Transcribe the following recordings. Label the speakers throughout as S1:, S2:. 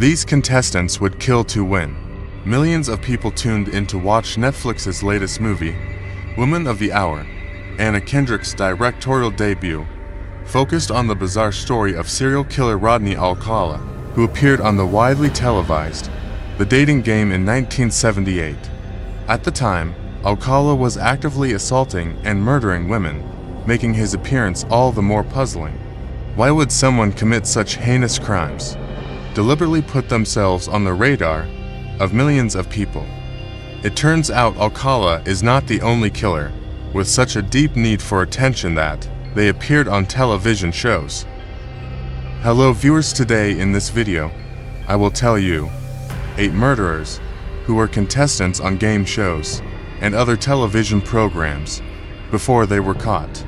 S1: These contestants would kill to win. Millions of people tuned in to watch Netflix's latest movie, Woman of the Hour. Anna Kendrick's directorial debut focused on the bizarre story of serial killer Rodney Alcala, who appeared on the widely televised The Dating Game in 1978. At the time, Alcala was actively assaulting and murdering women, making his appearance all the more puzzling. Why would someone commit such heinous crimes? Deliberately put themselves on the radar of millions of people. It turns out Alcala is not the only killer with such a deep need for attention that they appeared on television shows. Hello viewers, today in this video, I will tell you 8 murderers who were contestants on game shows and other television programs before they were caught.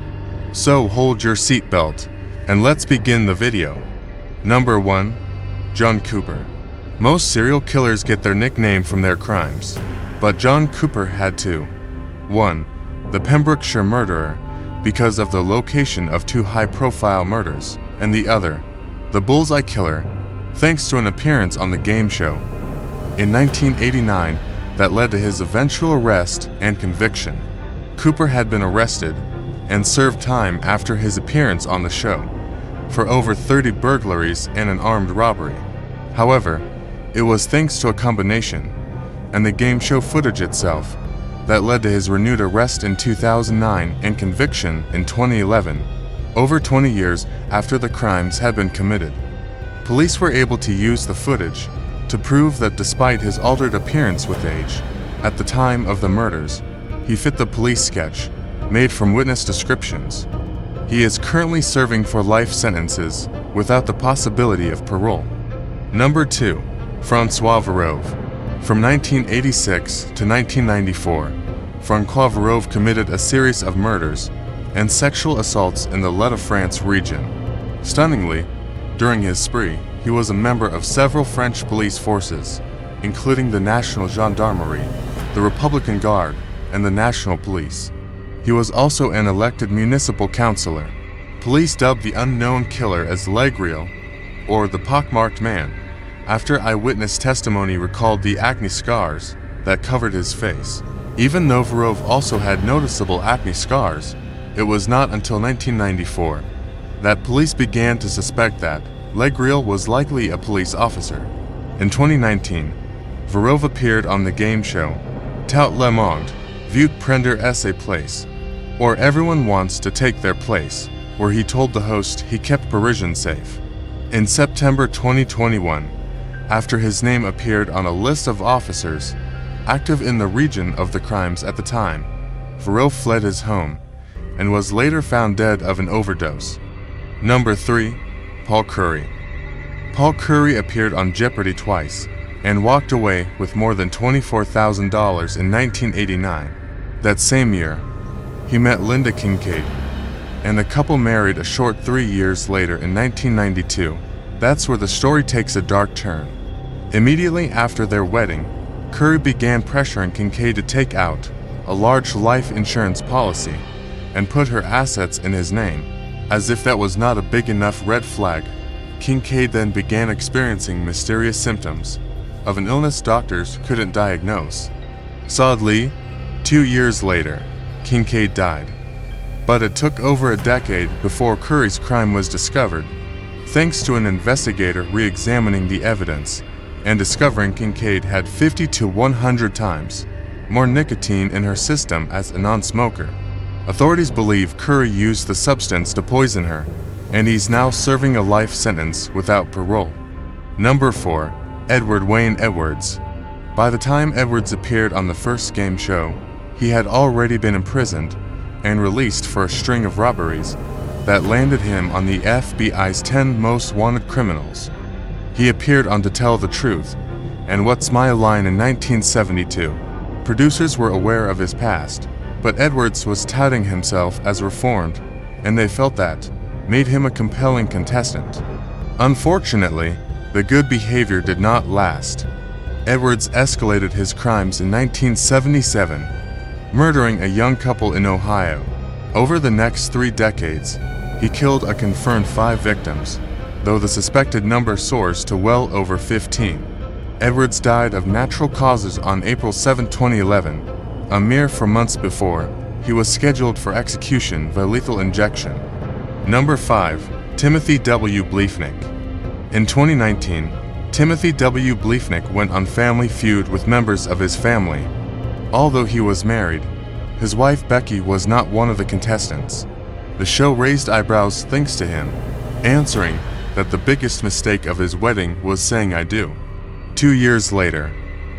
S1: So hold your seatbelt and let's begin the video. Number 1. John Cooper. Most serial killers get their nickname from their crimes, but John Cooper had two. 1. The Pembrokeshire Murderer, because of the location of 2 high-profile murders, and the other, the Bullseye Killer, thanks to an appearance on the game show in 1989 that led to his eventual arrest and conviction. Cooper had been arrested and served time after his appearance on the show for over 30 burglaries and an armed robbery. However, it was thanks to a combination and the game show footage itself that led to his renewed arrest in 2009 and conviction in 2011, over 20 years after the crimes had been committed. Police were able to use the footage to prove that despite his altered appearance with age, at the time of the murders, he fit the police sketch made from witness descriptions. He is currently serving for life sentences without the possibility of parole. Number 2. Francois Varove. From 1986 to 1994, Francois Varove committed a series of murders and sexual assaults in the Île-de-France region. Stunningly, during his spree, he was a member of several French police forces, including the National Gendarmerie, the Republican Guard, and the National Police. He was also an elected municipal councillor. Police dubbed the unknown killer as Legriel, or the pockmarked man, after eyewitness testimony recalled the acne scars that covered his face. Even though Varove also had noticeable acne scars, it was not until 1994 that police began to suspect that Legriel was likely a police officer. In 2019, Varove appeared on the game show Tout le monde veut prendre sa place, or Everyone Wants to Take Their Place, where he told the host he kept Parisians safe. In September 2021, after his name appeared on a list of officers active in the region of the crimes at the time, Varove fled his home and was later found dead of an overdose. Number 3. Paul Curry. Paul Curry appeared on Jeopardy twice and walked away with more than $24,000 in 1989. That same year, he met Linda Kincaid, and the couple married a short 3 years later in 1992. That's where the story takes a dark turn. Immediately after their wedding, Curry began pressuring Kincaid to take out a large life insurance policy and put her assets in his name. As if that was not a big enough red flag, Kincaid then began experiencing mysterious symptoms of an illness doctors couldn't diagnose. Sadly, 2 years later, Kincaid died. But it took over a decade before Curry's crime was discovered, thanks to an investigator re-examining the evidence and discovering Kincaid had 50 to 100 times more nicotine in her system as a non-smoker. Authorities believe Curry used the substance to poison her, and he's now serving a life sentence without parole. Number 4. Edward Wayne Edwards. By the time Edwards appeared on the first game show, he had already been imprisoned and released for a string of robberies that landed him on the FBI's 10 most wanted criminals. He appeared on To Tell the Truth and What's My Line in 1972. Producers were aware of his past, but Edwards was touting himself as reformed, and they felt that made him a compelling contestant. Unfortunately, the good behavior did not last. Edwards escalated his crimes in 1977, murdering a young couple in Ohio. Over the next 3 decades, he killed a confirmed 5 victims, though the suspected number soars to well over 15. Edwards died of natural causes on April 7, 2011, a mere 4 months before he was scheduled for execution by lethal injection. Number 5. Timothy W. Bleefnick. In 2019, Timothy W. Bleefnick went on Family Feud with members of his family. Although he was married, his wife Becky was not one of the contestants. The show raised eyebrows thanks to him, answering that the biggest mistake of his wedding was saying I do. 2 years later,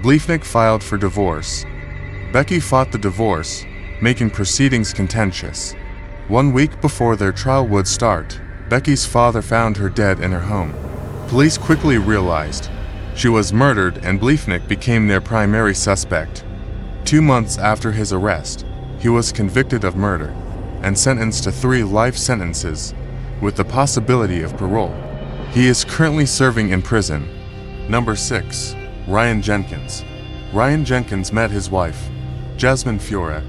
S1: Bleefnick filed for divorce. Becky fought the divorce, making proceedings contentious. 1 week before their trial would start, Becky's father found her dead in her home. Police quickly realized she was murdered and Bleefnick became their primary suspect. 2 months after his arrest, he was convicted of murder and sentenced to 3 life sentences with the possibility of parole. He is currently serving in prison. Number 6. Ryan Jenkins. Ryan Jenkins met his wife, Jasmine Fiore,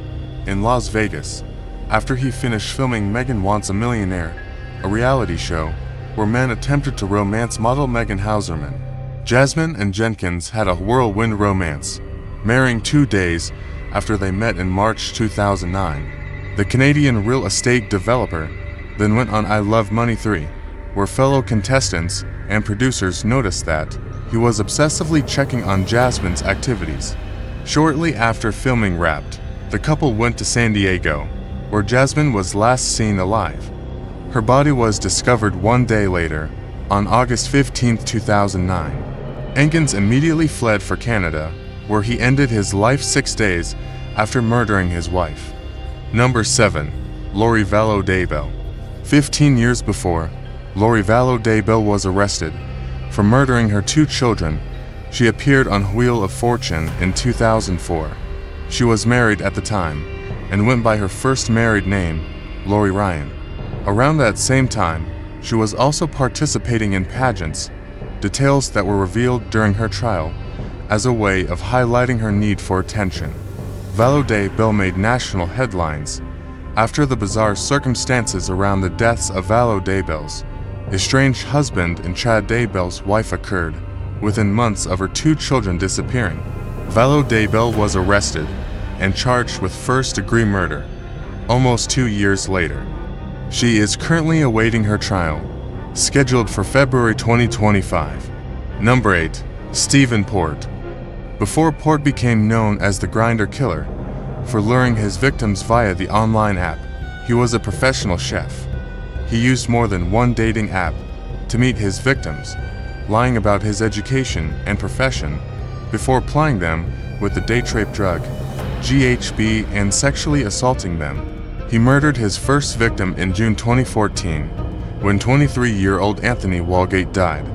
S1: in Las Vegas after he finished filming Megan Wants a Millionaire, a reality show where men attempted to romance model Megan Hauserman. Jasmine and Jenkins had a whirlwind romance, marrying 2 days after they met in March 2009. The Canadian real estate developer then went on I Love Money 3, where fellow contestants and producers noticed that he was obsessively checking on Jasmine's activities. Shortly after filming wrapped, the couple went to San Diego, where Jasmine was last seen alive. Her body was discovered 1 day later, on August 15, 2009. Jenkins immediately fled for Canada, where he ended his life 6 days after murdering his wife. Number 7. Lori Vallow Daybell. 15 years before, Lori Vallow Daybell was arrested for murdering her 2 children. She appeared on Wheel of Fortune in 2004. She was married at the time and went by her first married name, Lori Ryan. Around that same time, she was also participating in pageants, details that were revealed during her trial as a way of highlighting her need for attention. Vallow Daybell made national headlines after the bizarre circumstances around the deaths of Vallow Daybell's estranged husband and Chad Daybell's wife occurred within months of her 2 children disappearing. Vallow Daybell was arrested and charged with first-degree murder almost 2 years later. She is currently awaiting her trial, scheduled for February 2025. Number 8. Stephen Port. Before Port became known as the Grinder Killer for luring his victims via the online app, he was a professional chef. He used more than one dating app to meet his victims, lying about his education and profession before plying them with the date rape drug, GHB, and sexually assaulting them. He murdered his first victim in June 2014 when 23-year-old Anthony Walgate died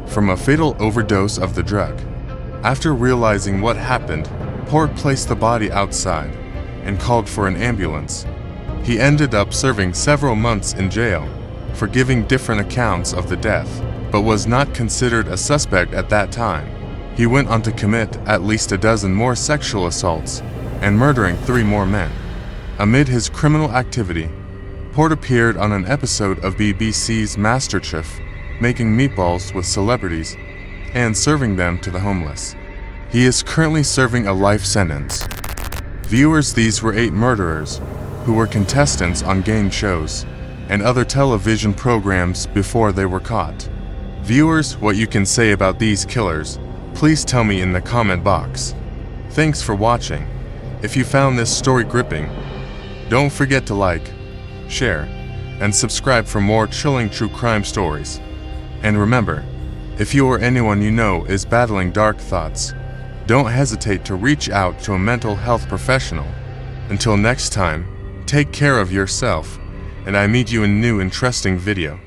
S1: from a fatal overdose of the drug. After realizing what happened, Port placed the body outside and called for an ambulance. He ended up serving several months in jail for giving different accounts of the death, but was not considered a suspect at that time. He went on to commit at least a dozen more sexual assaults and murdering 3 more men. Amid his criminal activity, Port appeared on an episode of BBC's MasterChef, making meatballs with celebrities and serving them to the homeless. He is currently serving a life sentence. Viewers, these were 8 murderers who were contestants on game shows and other television programs before they were caught. Viewers, what you can say about these killers, please tell me in the comment box. Thanks for watching. If you found this story gripping, don't forget to like, share, and subscribe for more chilling true crime stories. And remember, if you or anyone you know is battling dark thoughts, don't hesitate to reach out to a mental health professional. Until next time, take care of yourself, and I meet you in a new interesting video.